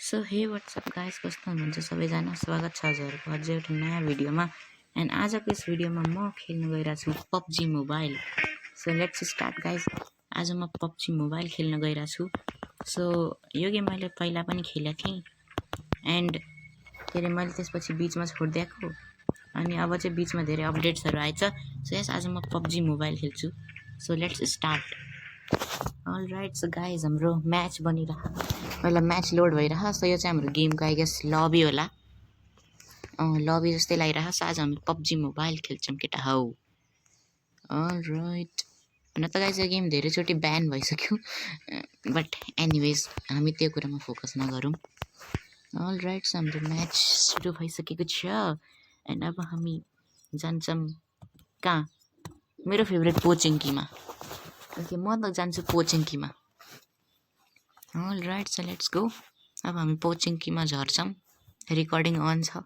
So हे WhatsApp guys, कस्तो हुनुहुन्छ सबैजना। स्वागत छ हजुरहरूको अझै एउटा नयाँ भिडियोमा। एन्ड आजको यस भिडियोमा म खेल्न गइरहेको छु PUBG mobile. So let's start guys. आज म पबजी मोबाइल खेल्न गइरहेको छु। सो यो गेम मैले पहिला पनि खेलेको थिएँ एन्ड के अरे मैले त्यसपछि बिचमा छोडिदिएको अनि अब चाहिँ बिचमा धेरै अपडेट्सहरू आएछ। सो यस आज म पबजी मोबाइल खेल्छु। So let's start. All right so guys, हाम्रो म्याच बनिरह पहिला म्याच लोड भइरह। सो यो चाहिँ हाम्रो गेमको आई गेस लबी होला। लबी जस्तै लागिरह। सो आज हामी पबजी मोबाइल खेल्छौँ केटा हौ। अलराइट हुन त गाइज यो गेम धेरैचोटि ब्यान भइसक्यो, बट एनिवेज हामी त्यो कुरामा फोकस नगरौँ। अलराइट सो हाम्रो म्याच सुरु भइसकेको छ एन्ड अब हामी जान्छौँ कहाँ, मेरो फेभरेट पोचिङ्कीमा। ओके म त जान्छु पोचिङ्कीमा। Alright so let's go. अब हामी पोचिङ्कीमा झर्छौँ। रिकर्डिङ अन छ।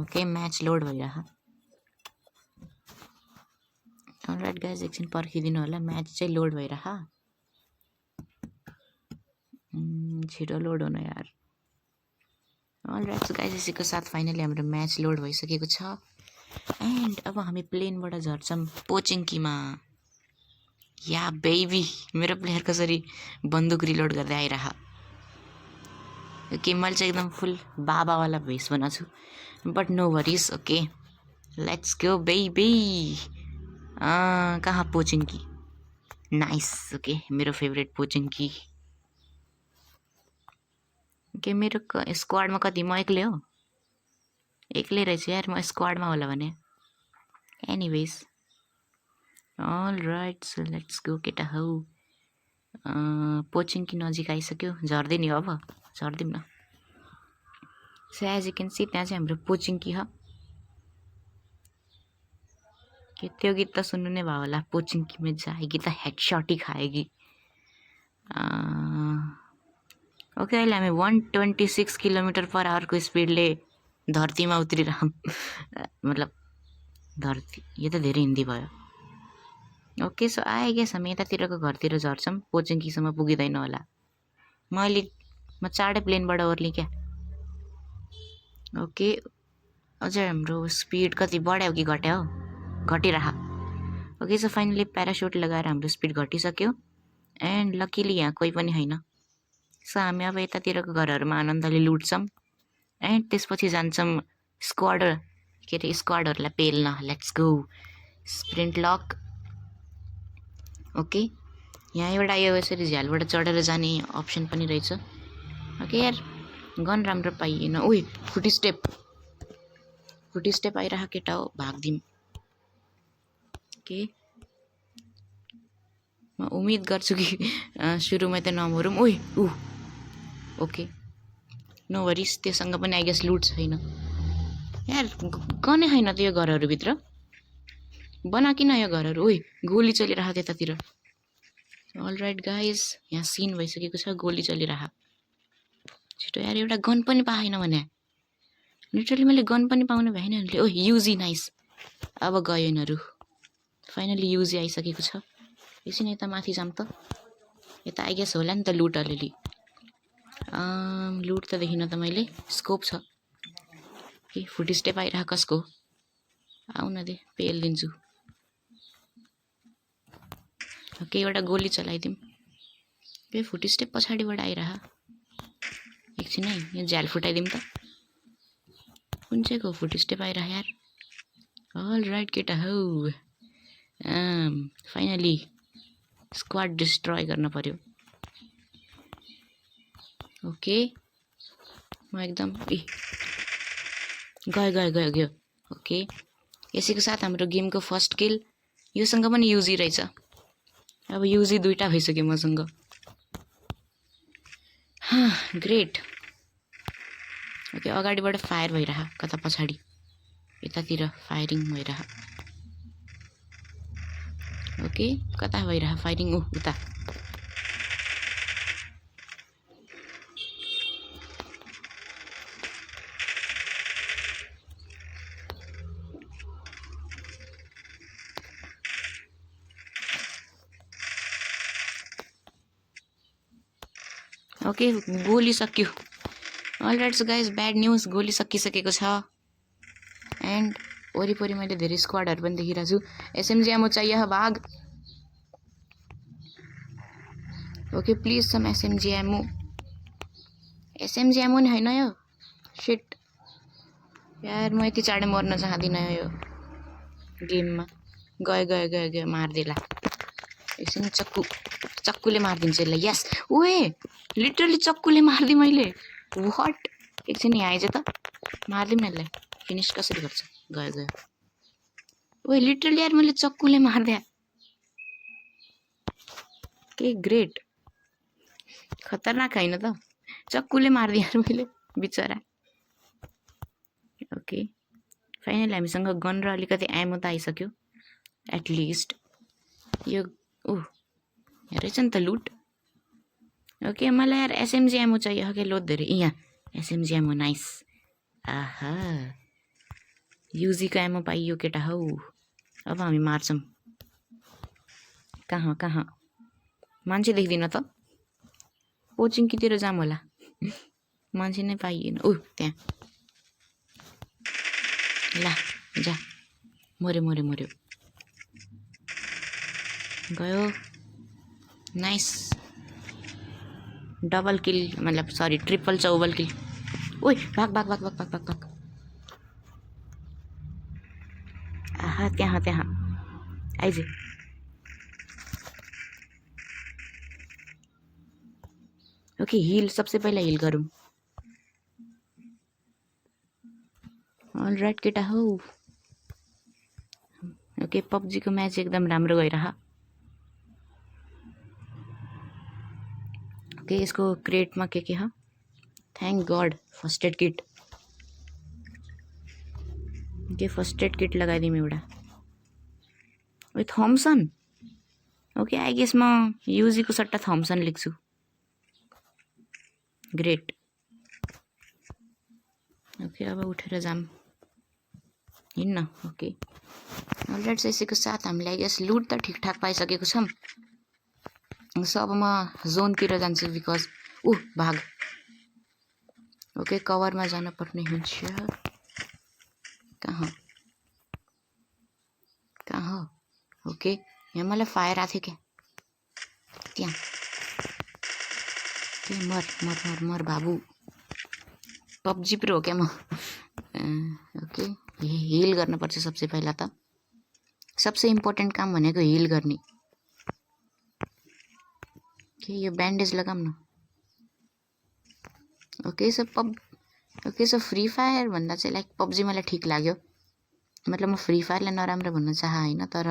ओके म्याच लोड भइरह। अलराइट गाइज एकछिन पर्खिदिनु होला, म्याच चाहिँ लोड भइरह। छिटो लोड हुन यार। अलराइट सो गाइज यसैको साथ फाइनली हाम्रो म्याच लोड भइसकेको छ एन्ड अब हामी प्लेनबाट झर्छौँ पोचिङ्कीमा। या बेबी मेरो प्लेयर कसरी बन्दुक रिलोड गर्दै आइरह। ओके मैले चाहिँ एकदम फुल बाबावाला भेष बनाएको छु, but no worries. Okay let's go baby. कहाँ पोचिङ्की, नाइस। ओके मेरो फेभरेट पोचिङ्की। ओके मेरो स्क्वाडमा कति, म एक्लै हो? एक्लै रहेछु यार, म स्क्वाडमा होला भने। Anyways all right so let's go केटा हौ। पोचिङ्की नजिक आइसक्यो, झर्दै नि हो अब, झर्दिउँ न। So as you can see त्यहाँ चाहिँ हाम्रो पोचिङ्की हो। के त्यो गीत त सुन्नु नै भयो होला, पोचिङ्की में जाएगी त हेडसट ही खाएगी। ओके अहिले हामी 126 किलोमिटर पर आवरको स्पिडले धरतीमा उत्रिरहँ। मतलब धरती, यो त धेरै हिन्दी भयो। ओके सो आई गेस हामी यतातिरको घरतिर झर्छौँ, पोचिङ्कीसम्म पुगिँदैन होला। म चाँडै प्लेनबाट ओर्लिएँ क्या। ओके अझै हाम्रो स्पिड कति बढ्यो कि घट्यो? घटिरह। ओके सो फाइनली प्यारासुट लगाएर हाम्रो स्पिड घटिसक्यो एन्ड लकिली यहाँ कोही पनि छैन। सो हामी अब यतातिरको घरहरूमा आनन्दले लुट्छौँ एन्ड त्यसपछि जान्छौँ स्क्वाडहरूलाई पेल्न। Let's go sprint lock. ओके यहाँ एउटा यो यसरी झ्यालबाट चढेर जाने अप्सन पनि रहेछ। ओके यार गन राम्रो पाइएन। उही फुटी स्टेप आइरह केटा हो, भाग्दिम। ओके म उम्मिद गर्छु कि सुरुमै त नमरौँ। ओके नो वरिस, त्योसँग पनि आई गेस लुट छैन यार। गनै छैन त यो घरहरूभित्र, बना किन यो घरहरू। गोली चलिरह त्यतातिर। अलराइट गाइज यहाँ सिन भइसकेको छ, गोली चलिरह। छिटो यार, एउटा गन पनि पाएन भने। लिटरली मैले गन पनि पाउनु भएन भने। UG nice. अब गयो यिनीहरू। फाइनली युजी आइसकेको छ। एकछिन यता माथि जाऊँ त। यता आई गेस होला नि त लुट अलिअलि। लुट त देखिन त मैले, स्कोप छ। ए फुटी स्टेप आइरह कसको? आउ न दे, पेलिदिन्छु। ओके एउटा गोली चलाइदिउँ। ए फुटी स्टेप पछाडिबाट आइरह। एकछिन है, यो झ्याल फुटाइदिउँ त। कुन चाहिँको फुटी स्टेप आइरह यार। अलराइट केटा हौ। फाइनली स्क्वाड डिस्ट्रोय गर्न पर्यो। ओके म एकदम गयो। ओके यसैको साथ हाम्रो गेमको फर्स्ट किल। योसँग पनि युजी रहेछ। अब युजी दुईटा भइसक्यो मसँग। ग्रेट। ओके अगाडिबाट फायर भइरह, कता पछाडि यतातिर फायरिङ भइरह। ओके कता भइरह फायरिङ? उता। ओके गोली सक्यो all right so guys bad news गोली सकिसकेको छ एन्ड वरिपरि मैले धेरै स्क्वाडहरू पनि देखिरहेको छु एसएमजी एमो चाहियो भाग ओके प्लिज सम एसएमजी एमो नि होइन यो शिट यार म यति चाँडै मर्न चाहदिनँ यो गेममा गयो मार्दिला एकछिन चक्कुले मारिदिन्छु यसलाई यस ओए लिटरली चक्कुले मारिदिएँ मैले व्हाट एकछिन यहाँ आइज त मारिदिउँ न यसलाई फिनिस कसरी गर्छ गयो ओए लिटरली यार मैले चक्कुले मारिदिएँ के ग्रेट खतरनाक होइन त चक्कुले मारिदिएँ यार मैले बिचरा ओके फाइनली हामीसँग गन र अलिकति एमो त आइसक्यो एटलिस्ट यो रहेछ नि त लुट ओके मलाई यार एसएमजी एमो चाहियो के लोड धेरै यहाँ एसएमजी एमो नाइस आहा युजीको एमो पाइयो केटा हौ अब हामी मार्छौँ कहाँ मान्छे देख्दिन त पोचिङकीतिर जाम होला मान्छे नै पाइएन त्यहाँ ला जा मर्यो गयो नाइस डबल किल मतलब सरी ट्रिपल चौबल किल ओइ भाग आहा त्यहाँ आइज ओके हिल सबसे पहिला हिल गरौँ अलराइट केटा हौ ओके पबजीको म्याच एकदम राम्रो गइरह ओके यसको क्रेटमा के ह thank god first aid kit okay first aid kit लगाइदिउँ एउटा ओइ थम्सन ओके आई गेस म युजीको सट्टा थम्सन लेख्छु ग्रेट ओके अब उठेर जाम हिँड्न ओके अलराइट यसैको साथ हामीले आई गेस लुट त ठिकठाक पाइसकेको छौँ सो अब म जोनतिर जान्छु बिकज भाग ओके कभरमा जान पर्ने हुन्छ कहाँ ओके यहाँ मलाई फायर आएको थियो क्या त्यहाँ मर बाबु पबजी प्रो हो क्या म ओके हिल गर्नुपर्छ सबसे पहिला त सबसे इम्पोर्टेन्ट काम भनेको हिल गर्ने के यो ब्यान्डेज लगाऊँ न ओके सो फ्री फायर भन्दा चाहिँ लाइक पबजी मलाई ठिक लाग्यो मतलब म फ्री फायरलाई नराम्रो भन्न चाह होइन तर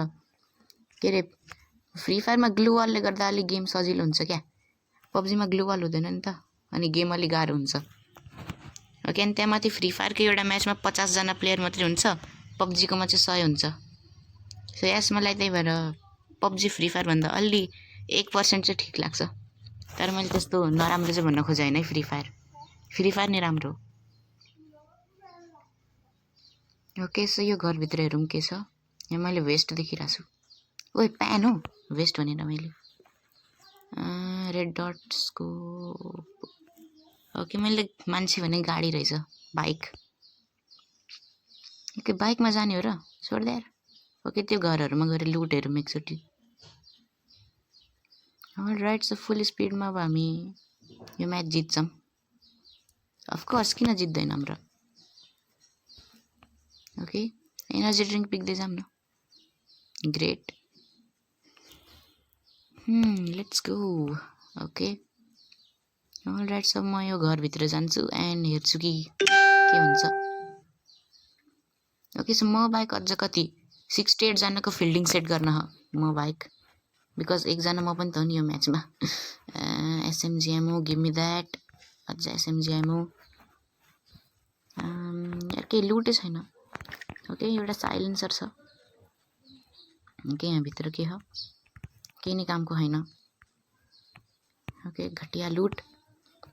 के अरे फ्री फायरमा ग्लु वालले गर्दा अलिक गेम सजिलो हुन्छ क्या पबजीमा ग्लु वाल हुँदैन नि त अनि गेम अलिक गाह्रो हुन्छ ओके अनि त्यहाँमाथि फ्री फायरको एउटा म्याचमा 50 जना प्लेयर मात्रै हुन्छ पबजीकोमा चाहिँ 100 हुन्छ सो यस मलाई त्यही भएर पबजी फ्री फायर भन्दा अलि 1% चाहिँ ठिक लाग्छ तर मैले त्यस्तो नराम्रो चाहिँ भन्न खोजेँ होइन है फ्री फायर नै राम्रो ओके सो यो घरभित्र हेरौँ के छ यहाँ मैले वेस्ट देखिरहेको छु ओए प्यान हो वेस्ट भनेर मैले रेड डट्सको ओके मैले मान्छे भने गाडी रहेछ बाइक ओके बाइकमा जाने हो र छोड दे यार ओके त्यो घरहरूमा गएर लुट हेरौँ एकचोटि अलराइट सो फुल स्पिडमा अब हामी यो म्याच जित्छौँ अफकोर्स किन जित्दैन हाम्रो ओके एनर्जी ड्रिङ्क पिक्दै जाऊँ न great let's go okay all right so म यो घरभित्र जान्छु एन्ड हेर्छु कि के हुन्छ ओके सो म बाहेक अझ कति 68 जनाको फिल्डिङ सेट गर्न म बाहेक बिकज एकजना म पनि त हो नि यो म्याचमा एसएमजी एमो गिभ मी द्याट अझ एसएमजी एमो यार केही लुटै छैन ओके एउटा साइलेन्सर छ ओके यहाँभित्र के हो केही नै कामको होइन ओके घटिया लुट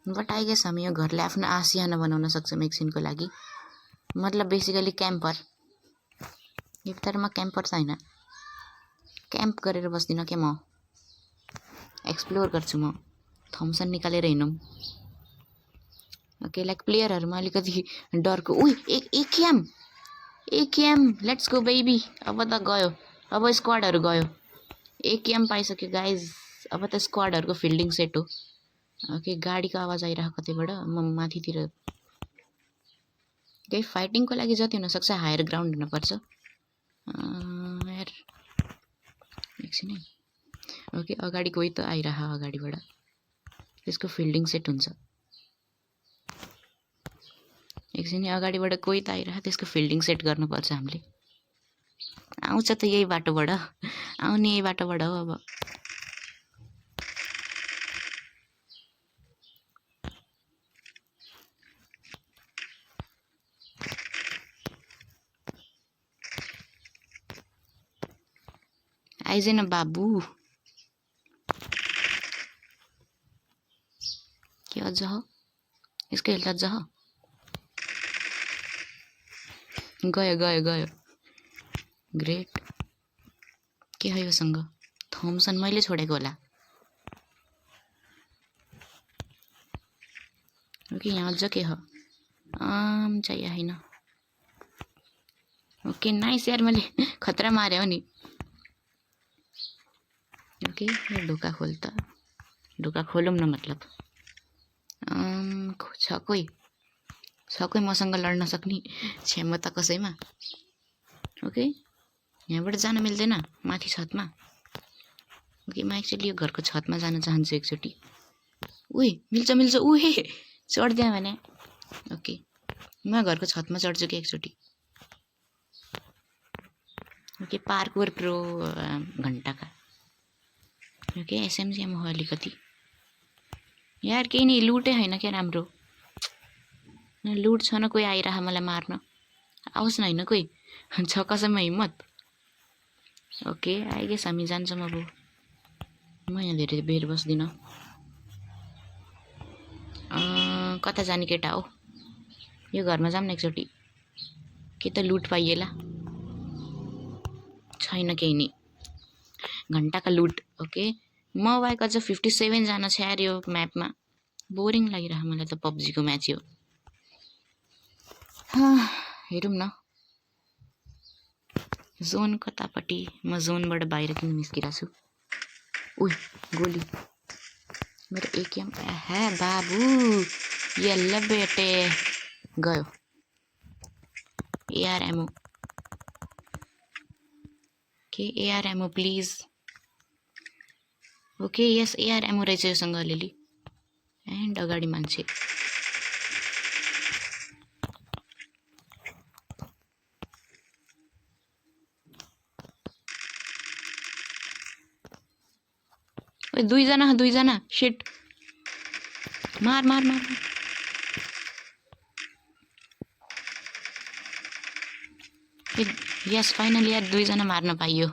बट आई गेस हामी यो घरले आफ्नो आसियाना बनाउन सक्छौँ एकछिनको लागि मतलब बेसिकली क्याम्पर तर म क्याम्पर त होइन क्याम्प गरेर बस्दिनँ क्या म एक्सप्लोर गर्छु म थम्सन निकालेर हिँडौँ। ओके लाइक प्लेयरहरूमा अलिकति डरको एकेएम लेट्स गो बेबी। अब त गयो, अब स्क्वाडहरू गयो। एकेएम पाइसक्यो गाइज। अब त स्क्वाडहरूको फिल्डिङ सेट हो। ओके गाडीको आवाज आइरहेको कतैबाट, म माथितिर। केही फाइटिङको लागि जति हुनसक्छ हायर ग्राउन्ड हुनुपर्छ यार एकछिन है। ओके अगाडि कोही त आइरह अगाडिबाट, त्यसको फिल्डिङ सेट हुन्छ। एकछिन अगाडिबाट कोही त आइरह, त्यसको फिल्डिङ सेट गर्नुपर्छ हामीले। आउँछ त यही बाटोबाट, आउने यही बाटोबाट हो। अब आइज न बाबु। के अझ हो यसको हेल्थ अझ हो। गयो गयो गयो ग्रेट। के हो योसँग? थम्सन मैले छोडेको होला। ओके यहाँ अझ के हो? चाहिए होइन। ओके नाइस यार, मैले खतरा मार्यो नि। ओके यो ढोका खोल त, ढोका खोलौँ न। मतलब छ कोही मसँग लड्न सक्ने क्षमता कसैमा? ओके यहाँबाट जान मिल्दैन माथि छतमा। ओके म एक्चुअली यो घरको छतमा जान चाहन्छु एकचोटि। मिल्छ उहे चढ्दिएँ भने। ओके म घरको छतमा चढ्छु कि एकचोटि। ओके पार्कोर प्रो घन्टाका। ओके एसएमजीएम हो अलिकति यार। केही नि लुटै होइन क्या राम्रो। लुट छ न, कोही आइरह मलाई मार्न। आओस् न होइन कोही, छ कसैमा हिम्मत। ओके आई गेस हामी जान्छौँ अब। म यहाँ धेरै बेर बस्दिनँ। कता जाने केटा हो? यो घरमा जाऊँ न एकचोटि। के त लुट पाइएला? छैन केही नि, घन्टाका लुट। ओके म बाहेक अझ 57 जना छ यार यो म्यापमा। बोरिङ लागिरह मलाई त पब्जीको म्याच यो। हेरौँ न जोन कतापट्टि। म जोनबाट बाहिर किन निस्किरहेको छु? गोली मेरो एकेएम। हे बाबु यल्ला बेटे गयो। एआर एमो के? एआर एमो प्लिज। ओके यस एआर एमो रहेछ योसँग अलिअलि। एन्ड अगाडि मान्छे। दुईजना शिट। मार मार मार। यस फाइनली यार दुईजना मार्न पाइयो।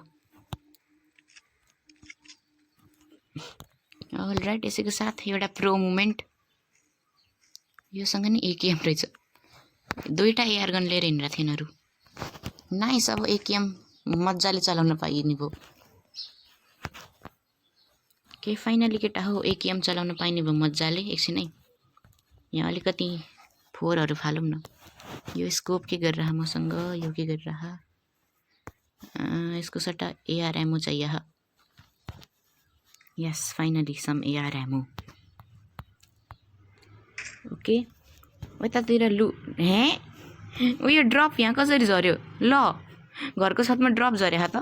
अलराइट यसैको साथ एउटा प्रो मुभमेन्ट। योसँग नि एकेएम रहेछ। दुईटा एआर गन लिएर हिँडेका थिए यिनीहरू। नाइस अब एकेएम मजाले चलाउन पाइने भयो। के फाइनली केटा हो एकेएम चलाउन पाइने भयो मजाले। एकछिन है यहाँ अलिकति फोरहरू फालौँ न। यो स्कोप के गरिरह मसँग? यो के गरिरह? यसको सट्टा एआर एमो चाहिए। यस फाइनली सम एआर एमो। ओके यतातिर लु उयो ड्रप यहाँ कसरी झऱ्यो? ल घरको छतमा ड्रप झऱ्यो त।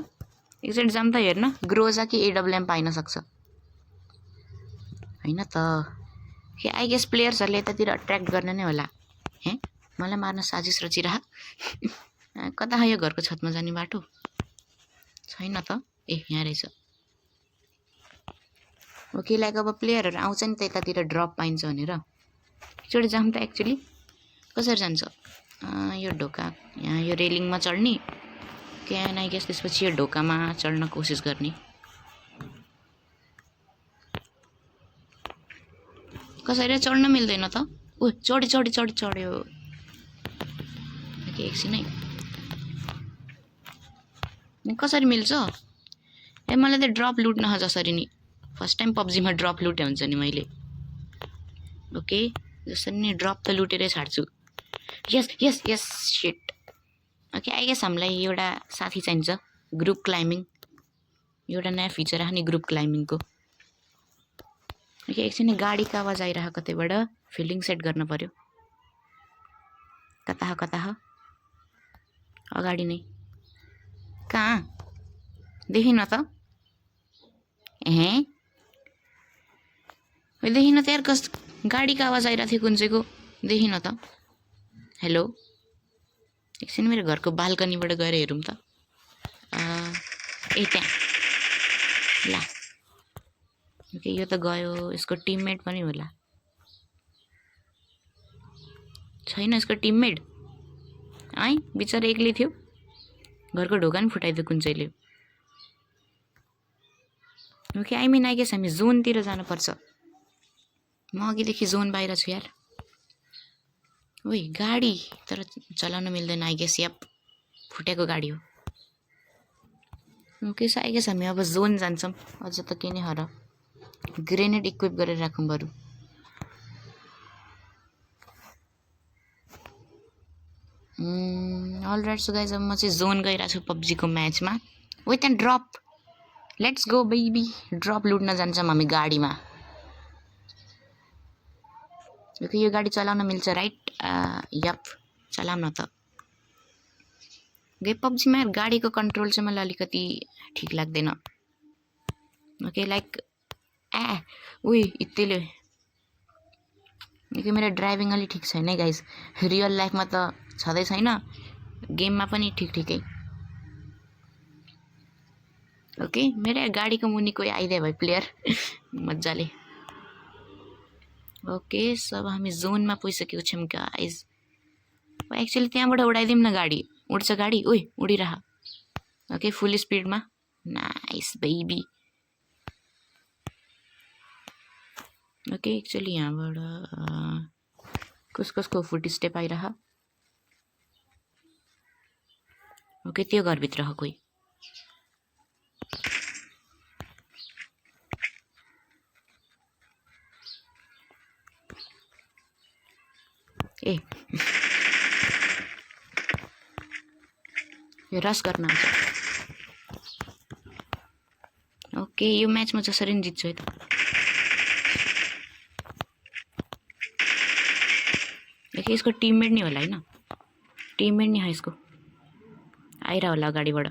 एकचोटि जाम त हेर्न ग्रोजा कि एडब्लुएम पाइन सक्छ होइन त। के आई गेस प्लेयर्सहरूले यतातिर अट्र्याक्ट गर्न नै होला। मलाई मार्न साजिस रचिरह। कता यो घरको छतमा जाने बाटो? छैन त। यहाँ रहेछ। ओके लाइक अब प्लेयरहरू आउँछ नि त यतातिर ड्रप पाइन्छ भनेर। एकचोटि जाऊँ त एक्चुअली कसरी जान्छ? यो ढोका यहाँ यो रेलिङमा चढ्ने क्यान आई गेस। त्यसपछि यो ढोकामा चढ्न कोसिस गर्ने। कसरी चढ्न मिल्दैन त? चढ्यो। ओके एकछिन है कसरी मिल्छ? मलाई त ड्रप लुट्न जसरी नि फर्स्ट टाइम पब्जीमा ड्रप लुटे हुन्छ नि मैले। ओके जसरी नै ड्रप त लुटेरै छाड्छु यस yes yes shit okay I guess हामीलाई एउटा साथी चाहिन्छ ग्रुप क्लाइम्बिङ एउटा नयाँ फिचर आयो नि ग्रुप क्लाइम्बिङको ओके एकछिन गाडीको आवाज आइरहेको कतैबाट फिल्डिङ सेट गर्न पर्यो कता हो अगाडि नै कहाँ देखिन त देखिन त यार गाडीको आवाज आइरहेको थियो कुन चाहिँको देखिन त हेलो एकछिन मेरो घरको बाल्कनीबाट गएर हेरौँ त ए त्यहाँ ला ओके यो त गयो यसको टिममेट पनि होला छैन यसको टिममेट है बिचरा एक्लै थियो घरको ढोका पनि फुटाइदियो कुन चाहिँले okay I mean I guess हामी जोनतिर जानुपर्छ म अघिदेखि जोन बाहिर छु यार ओइ गाडी तर चलाउन मिल्दैन आई गेस याप फुटेको गाडी हो ओके सो आई गेस हामी अब जोन जान्छौँ अझ त के नै हर ग्रेनेड इक्विप गरेर राखौँ बरु अलराइट सो गाइज अब म चाहिँ जोन गइरहेको छु पब्जीको म्याचमा with and drop let's go baby drop लुट्न जान्छौँ हामी गाडीमा ओके यो गाडी चलाउन मिल्छ राइट यप चलाउन त गे पब्जीमा गाडीको कन्ट्रोल चाहिँ मलाई अलिकति ठिक लाग्दैन ओके लाइक उही यतिले निकै मेरो ड्राइभिङ अलि ठिक छैन है गाइज रियल लाइफमा त छँदै छैन गेममा पनि ठिकै ओके मेरो गाडीको मुनि कोही आइदियो भाइ प्लेयर मजाले ओके सब हामी जोनमा पुगिसकेको छौँ गाइज एक्चुअली त्यहाँबाट उडाइदिउँ न गाडी उड्छ गाडी ओइ उडिरह ओके फुल स्पिडमा नाइस बेबी ओके एक्चुअली यहाँबाट कसको फुट स्टेप आइरह ओके त्यो घरभित्र हो कोही ए यो रस गर्न आउँछ ओके यो म्याच म जसरी पनि जित्छु है त ओके यसको टिममेट नि होला हैन टिममेट नि हो यसको आइरा होला अगाडिबाट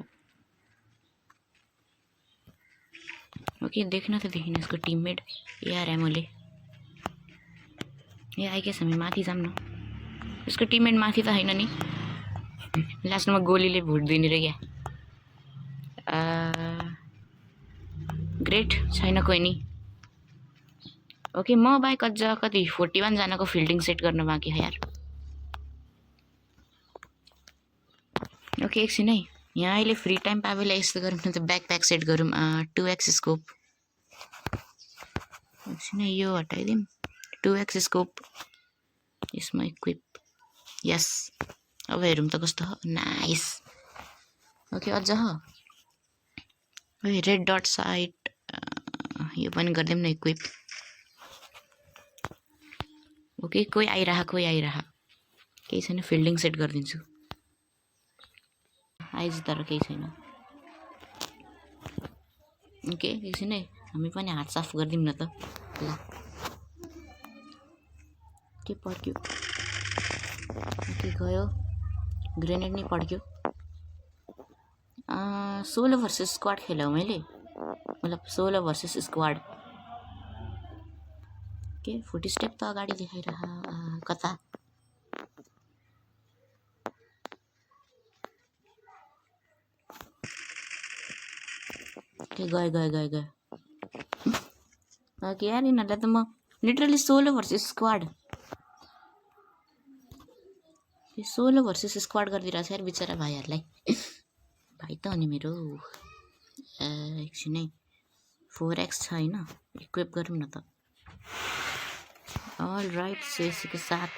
ओके देख्न त देखिन यसको टिममेट यार एमोले ए आई गेस हामी माथि जाऊँ न यसको टिममेट माथि त हैन नि लास्टमा गोलीले भुट दिने रे क्या ग्रेट छैन कोही नि ओके म बाइक अझ कति 41 जनाको फिल्डिङ सेट गर्न बाँकी हो यार ओके एकछिन है यहाँ अहिले फ्री टाइम पाए बेला यस्तो गरौँ न त ब्याकप्याक सेट गरौँ 2x स्कोप एकछिन यो हटाइदिउँ 2x स्कोप यसमा इक्विप यस अब हेरौँ त कस्तो हो नाइस ओके अझ हो रेड डट साइट यो पनि गरिदिउँ न इक्विप ओके कोही आइरह केही छैन फिल्डिङ सेट गरिदिन्छु आइज तर केही छैन ओके एकछिन है हामी पनि हात साफ गरिदिउँ न त ल के पड्क्यो के गयो ग्रेनेड नै पड्क्यो 16 भर्सेस स्क्वाड खेला मैले मतलब 16 भर्सेस स्क्वाड के फुट स्टेप त अगाडि देखाइरह कता के गयो ओके यार यिनीहरूलाई त म literally 16 versus squad 16 versus squad गरिदिरहेको छ यार बिचरा भाइहरूलाई भाइ त हो नि मेरो एकछिन है 4x छ होइन इक्विप गरौँ न त अल राइट सेसीको साथ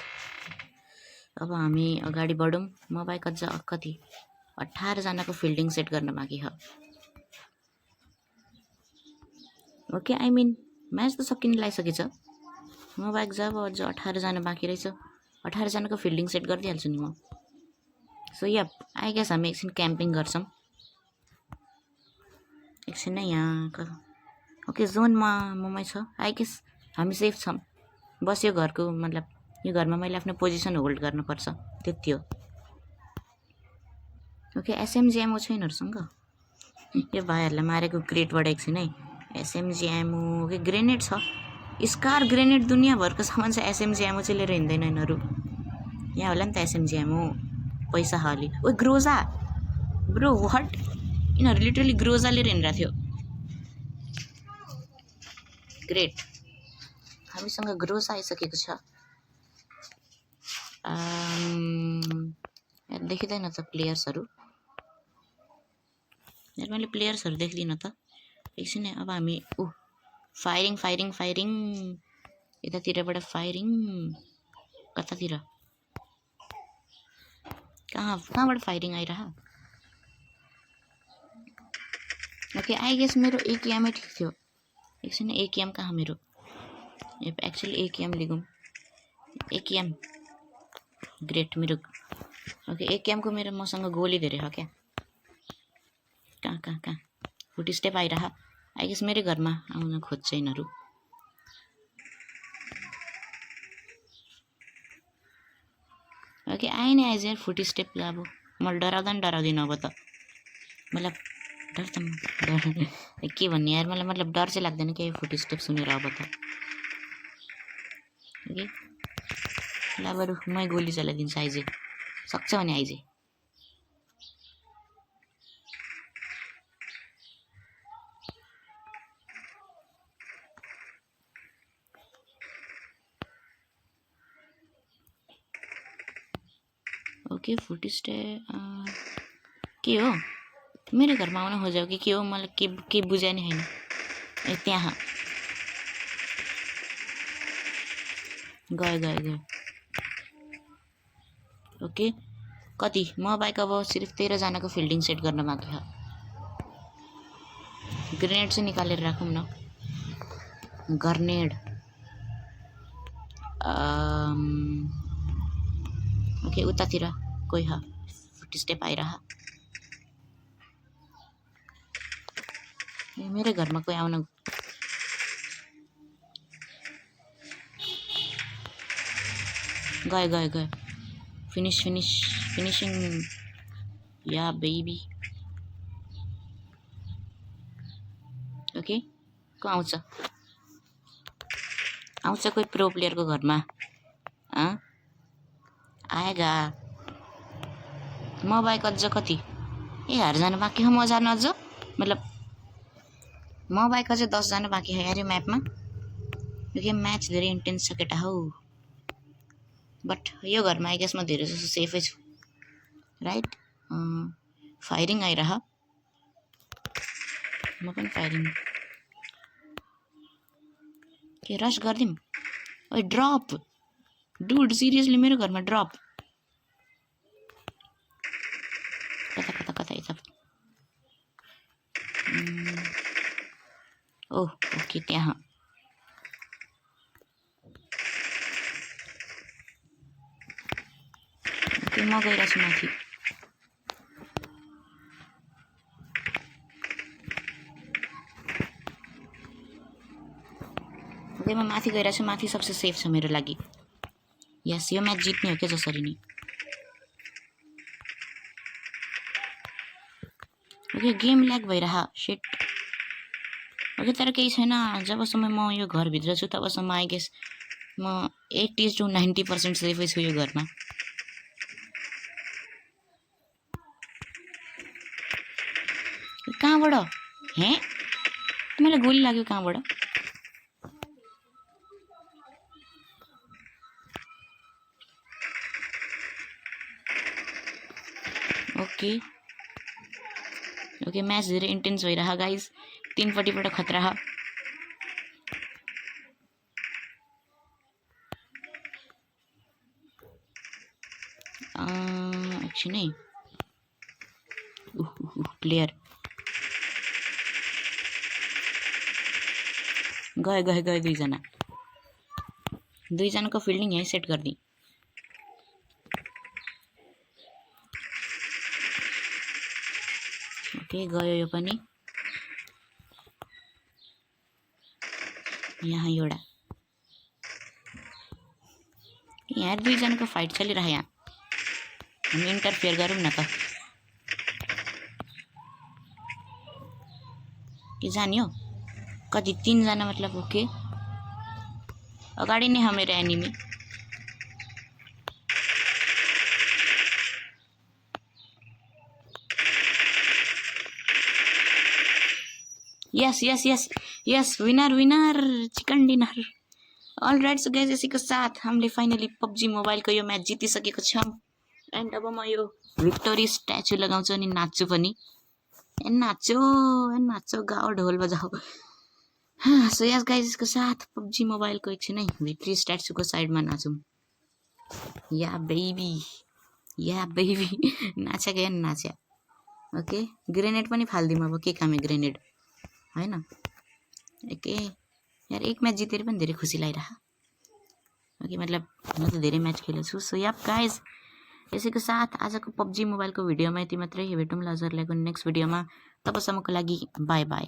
अब हामी अगाडि बढौँ म बाइक अझ कति 18 जनाको फिल्डिङ सेट गर्न बाँकी हो ओके आई मिन म्याच त सकिन लागिसकेछ म बाइक जब अझ 18 जना बाँकी रहेछ 18 जनाको फिल्डिङ सेट गरिदिइहाल्छु नि म सो या आई गेस हामी एकछिन क्याम्पिङ गर्छौँ एकछिन नै यहाँ ओके जोनमा ममै छ आई गेस हामी सेफ छौँ बस यो घरको मतलब यो घरमा मैले आफ्नो पोजिसन होल्ड गर्नुपर्छ त्यति हो ओके एसएमजी एमओ छ यिनीहरूसँग यो भाइहरूलाई मारेको ग्रेटबाट एकछिन है एसएमजी एमओ ओके ग्रेनेड छ स्कार ग्रेनेड दुनियाँभरको सामान छ एसएमजी एमओ चाहिँ लिएर हिँड्दैन यिनीहरू यहाँ होला नि त एसएमजी एमओ पैसा हाली ओ ग्रोजा ब्रो वाट यिनीहरू लिटरली ग्रोजा लिएर हिँडिरहेको थियो ग्रेट हामीसँग ग्रोजा आइसकेको छ देखिँदैन त प्लेयर्सहरू यहाँ मैले प्लेयर्सहरू देख्दिनँ त एकछिन अब हामी फायरिङ फायरिङ फायरिङ यतातिरबाट फायरिङ कतातिर कहाँबाट फायरिङ आइरह ओके आई गेस मेरो एकेएमै ठिक थियो एकछिन एकेएम कहाँ मेरो एक्चुअली एकेएम लिगौँ एकेएम ग्रेट मेरो ओके एकेएमको मेरो मसँग गोली धेरै हो क्या कहाँ फुट स्टेप आइरह आई गेस मेरै घरमा आउन खोज्छ यिनीहरू ओके आए नै आइज यार फुट स्टेप अब मलाई डराउँदा नि डराउँदिनँ अब त मतलब डर त के भन्ने यार मलाई मतलब डर चाहिँ लाग्दैन क्या फुट स्टेप सुनेर अब त ओके ल बरु मै गोली चलाइदिन्छु आइजे सक्छ भने आइजे ओके फुट स्टेप के हो मेरो घरमा आउन खोज्यो कि के हो मलाई के बुझ्या नि हैन ए त्यहाँ गयो ओके कति म बाइक अब सिर्फ 13 जनाको फिल्डिङ सेट गर्न बाँकी छ ग्रेनेड चाहिँ निकालेर राखौँ न ग्रेनेड ओके उतातिर कोही ह फुट स्टेप आइरह मेरो घरमा कोही आउन गयो फिनिसिङ या बेबी ओके को आउँछ कोही प्रो प्लेयरको घरमा आएगा म बाइक अझ कति ए 10 जना बाँकी हो म जान अझ मतलब म बाइक अझ 10 जना बाँकी है यार यो म्यापमा यो गेम म्याच धेरै इन्टेन्स छ केटा हौ बट यो घरमा आई गेस म धेरै जसो सेफै छु राइट फायरिङ आइरह म पनि फायरिङ के रस गर्दिम ओइ ड्रप डुड सिरियसली मेरो घरमा ड्रप कता यता ओह ओके त्यहाँ ओके म गइरहेको छु माथि ओके म माथि गइरहेको छु माथि सबसे सेफ छ मेरो लागि यस यो म्याच जित्ने हो क्या जसरी नि ओके गेम ल्याग भइरह शिट ओके तर केही छैन जबसम्म म यो घरभित्र छु तबसम्म आई गेस म 80 to 90% सेफै छु यो घरमा कहाँबाट हे मलाई गोली लाग्यो कहाँबाट ओके ओके म्याच धेरै इन्टेन्स भइरह गाइज तीनपट्टिबाट खतरा ह एकछिन है प्लेयर गयो 2 जना दुईजनाको फिल्डिङ यहीँ सेट गरिदिएँ। ओके गयो यो पनि। यहाँ एउटा यहाँ दुईजनाको फाइट चलिरह्यो। यहाँ हामी इन्टरफेयर गरौँ न त। के जाने हो कति 3 जना मतलब। ओके अगाडि नै हो मेरो enemy. Yes yes yes yes winner winner chicken dinner. Alright so guys यसैको साथ हामीले फाइनली पबजी मोबाइलको यो म्याच जितिसकेको छौँ। एन्ड अब म यो भिक्टोरी स्ट्याचु लगाउँछु अनि नाच्छु पनि। नाचो गाओ ढोल बजाओ। सो यस गाइस यसको साथ पबजी मोबाइलको एकछिनै भिक्टोरी स्ट्याचुको साइडमा नाचौँ। या बेबी नाच्या गयो नाच्या। ओके ग्रेनेड पनि फाल्दिउँ अब के कामे ग्रेनेड हैन। ओके यार एक म्याच जितेर पनि धेरै खुसी लागिरहेको। ओके मतलब म त धेरै म्याच खेलेको छु। सो याप गाइस यसैको साथ आजको पबजी मोबाइलको भिडियोमा यति मात्रै। भेटौँला हजुरलाई नेक्स्ट भिडियोमा। तबसम्मको लागि बाई बाई।